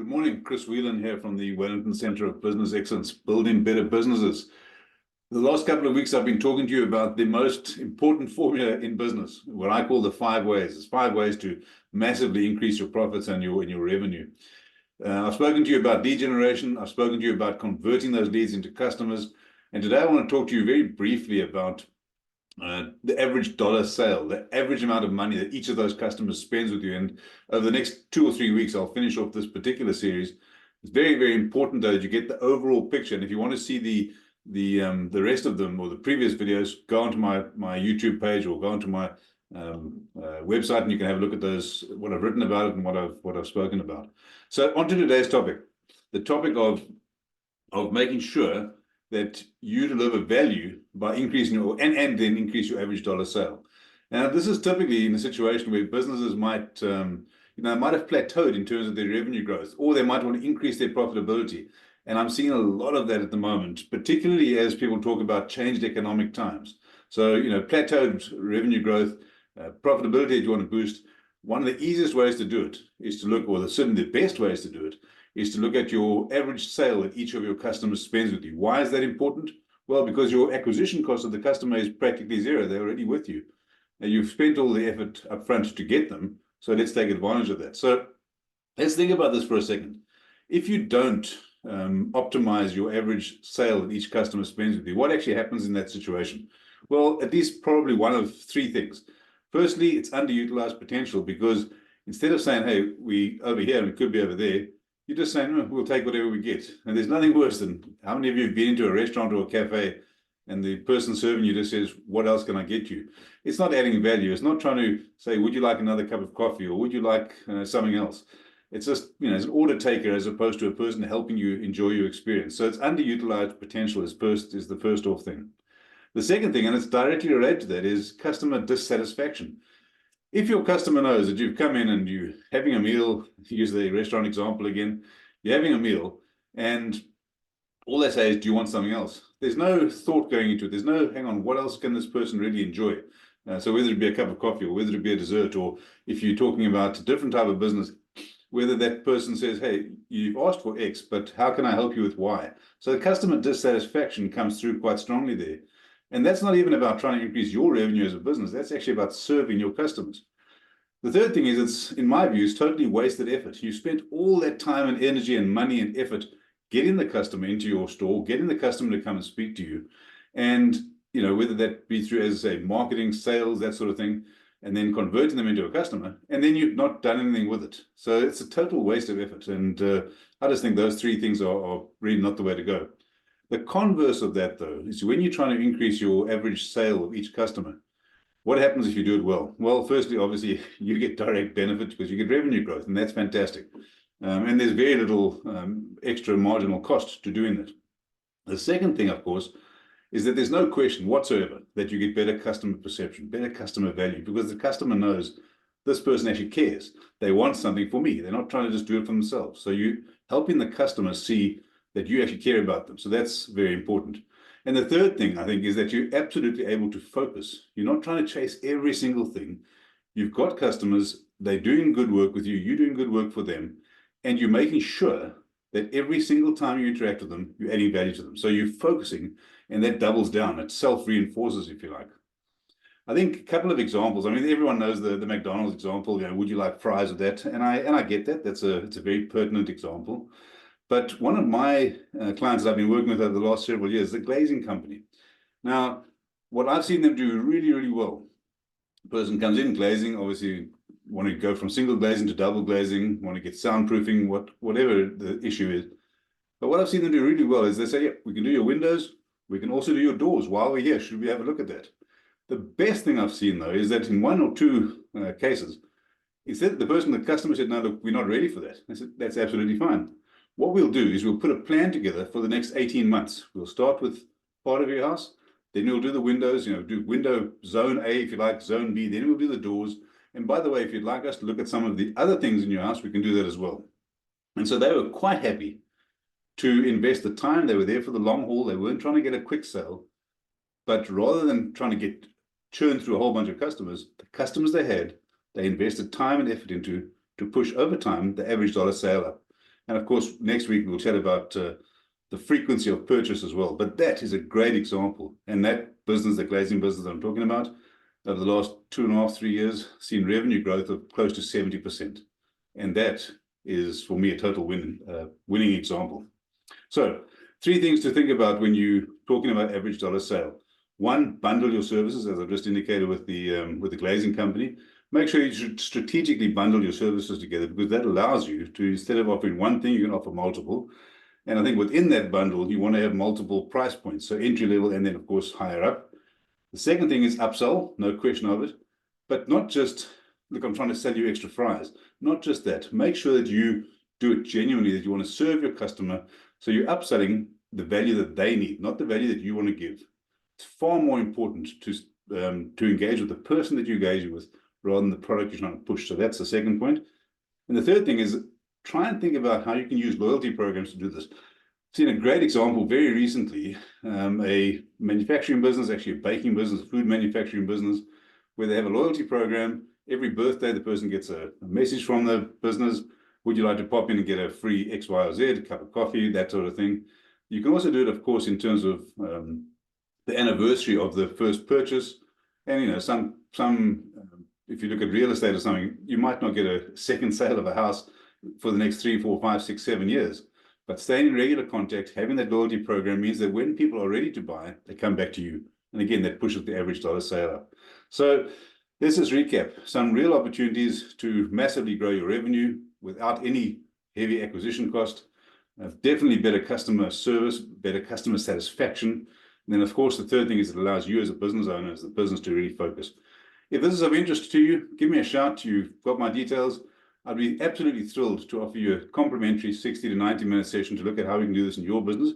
Good morning, Chris Whelan here from the Wellington Centre of Business Excellence, building better businesses. The last couple of weeks, I've been talking to you about the most important formula in business, what I call the 5 ways. There's 5 ways to massively increase your profits and your revenue. I've spoken to you about lead generation. I've spoken to you about converting those leads into customers. And today I want to talk to you very briefly about the average dollar sale, the average amount of money that each of those customers spends with you. And over the next 2 or 3 weeks, I'll finish off this particular series. It's very, very important though that you get the overall picture. And if you want to see the rest of them or the previous videos, go onto my YouTube page or go onto my website, and you can have a look at those, what I've written about it and what I've spoken about. So on to today's topic, the topic of making sure that you deliver value by increasing and then increase your average dollar sale. Now, this is typically in a situation where businesses might have plateaued in terms of their revenue growth, or they might want to increase their profitability. And I'm seeing a lot of that at the moment, particularly as people talk about changed economic times. So, plateaued revenue growth, profitability that you want to boost. One of the easiest ways to do it is to look, or certainly the best ways to do it, is to look at your average sale that each of your customers spends with you. Why is that important? Well, because your acquisition cost of the customer is practically zero. They're already with you. And you've spent all the effort up front to get them. So let's take advantage of that. So let's think about this for a second. If you don't optimize your average sale that each customer spends with you, what actually happens in that situation? Well, at least probably one of 3 things. Firstly, it's underutilized potential, because instead of saying, hey, we over here and it could be over there, you're just saying, oh, we'll take whatever we get. And there's nothing worse than, how many of you have been into a restaurant or a cafe and the person serving you just says, what else can I get you? It's not adding value. It's not trying to say, would you like another cup of coffee, or would you like something else? It's just, it's an order taker as opposed to a person helping you enjoy your experience. So it's underutilized potential is the first off thing. The second thing, and it's directly related to that, is customer dissatisfaction. If your customer knows that you've come in and you're having a meal, use the restaurant example again, you're having a meal and all they say is, do you want something else? There's no thought going into it. There's no, hang on, what else can this person really enjoy? So whether it be a cup of coffee or whether it be a dessert, or if you're talking about a different type of business, whether that person says, hey, you've asked for X, but how can I help you with Y? So the customer dissatisfaction comes through quite strongly there. And that's not even about trying to increase your revenue as a business. That's actually about serving your customers. The third thing is, it's, in my view, it's totally wasted effort. You spent all that time and energy and money and effort getting the customer into your store, getting the customer to come and speak to you. And, whether that be through, as I say, marketing, sales, that sort of thing, and then converting them into a customer, and then you've not done anything with it. So it's a total waste of effort. And I just think those 3 things are really not the way to go. The converse of that, though, is when you're trying to increase your average sale of each customer, what happens if you do it well? Well, firstly, obviously, you get direct benefit because you get revenue growth, and that's fantastic. And there's very little extra marginal cost to doing that. The second thing, of course, is that there's no question whatsoever that you get better customer perception, better customer value, because the customer knows this person actually cares. They want something for me. They're not trying to just do it for themselves. So you're helping the customer see that you actually care about them. So that's very important. And the third thing, I think, is that you're absolutely able to focus. You're not trying to chase every single thing. You've got customers, they're doing good work with you, you're doing good work for them, and you're making sure that every single time you interact with them, you're adding value to them. So you're focusing, and that doubles down. It self-reinforces, if you like. I think a couple of examples. I mean, everyone knows the McDonald's example. Would you like fries with that? And I get that. It's a very pertinent example. But one of my clients that I've been working with over the last several years is the glazing company. Now, what I've seen them do really, really well, the person comes in glazing, obviously want to go from single glazing to double glazing, want to get soundproofing, whatever the issue is. But what I've seen them do really well is they say, yeah, we can do your windows, we can also do your doors while we're here. Should we have a look at that? The best thing I've seen, though, is that in 1 or 2 cases, instead the customer said, no, look, we're not ready for that. I said, that's absolutely fine. What we'll do is we'll put a plan together for the next 18 months. We'll start with part of your house, then we'll do the windows, do window zone A, if you like, zone B, then we'll do the doors. And by the way, if you'd like us to look at some of the other things in your house, we can do that as well. And so they were quite happy to invest the time. They were there for the long haul. They weren't trying to get a quick sale, but rather than trying to churn through a whole bunch of customers, the customers they had, they invested time and effort into to push over time the average dollar sale up. And of course, next week we'll chat about the frequency of purchase as well. But that is a great example. And that business, the glazing business that I'm talking about, over the last 2.5, 3 years, seen revenue growth of close to 70%. And that is, for me, a total winning example. So 3 things to think about when you're talking about average dollar sale. 1, bundle your services, as I've just indicated with the glazing company. Make sure you should strategically bundle your services together, because that allows you to, instead of offering one thing, you can offer multiple. And I think within that bundle, you want to have multiple price points. So entry level and then, of course, higher up. The second thing is upsell, no question of it. But not just, look, I'm trying to sell you extra fries. Not just that. Make sure that you do it genuinely, that you want to serve your customer. So you're upselling the value that they need, not the value that you want to give. It's far more important to engage with the person that you engage with rather than the product you're trying to push. So that's the second point. And the third thing is, try and think about how you can use loyalty programs to do this. I've seen a great example very recently, a manufacturing business, actually a baking business, a food manufacturing business, where they have a loyalty program. Every birthday, the person gets a message from the business. Would you like to pop in and get a free X, Y, or Z, a cup of coffee, that sort of thing. You can also do it, of course, in terms of the anniversary of the first purchase. And, you know, some if you look at real estate or something, you might not get a second sale of a house for the next 3, 4, 5, 6, 7 years. But staying in regular contact, having that loyalty program means that when people are ready to buy, they come back to you. And again, that pushes the average dollar sale up. So let's just recap. Some real opportunities to massively grow your revenue without any heavy acquisition cost. Definitely better customer service, better customer satisfaction. And then, of course, the third thing is it allows you as a business owner, as the business, to really focus. If this is of interest to you, give me a shout. You've got my details. I'd be absolutely thrilled to offer you a complimentary 60 to 90-minute session to look at how we can do this in your business.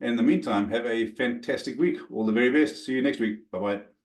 And in the meantime, have a fantastic week. All the very best. See you next week. Bye-bye.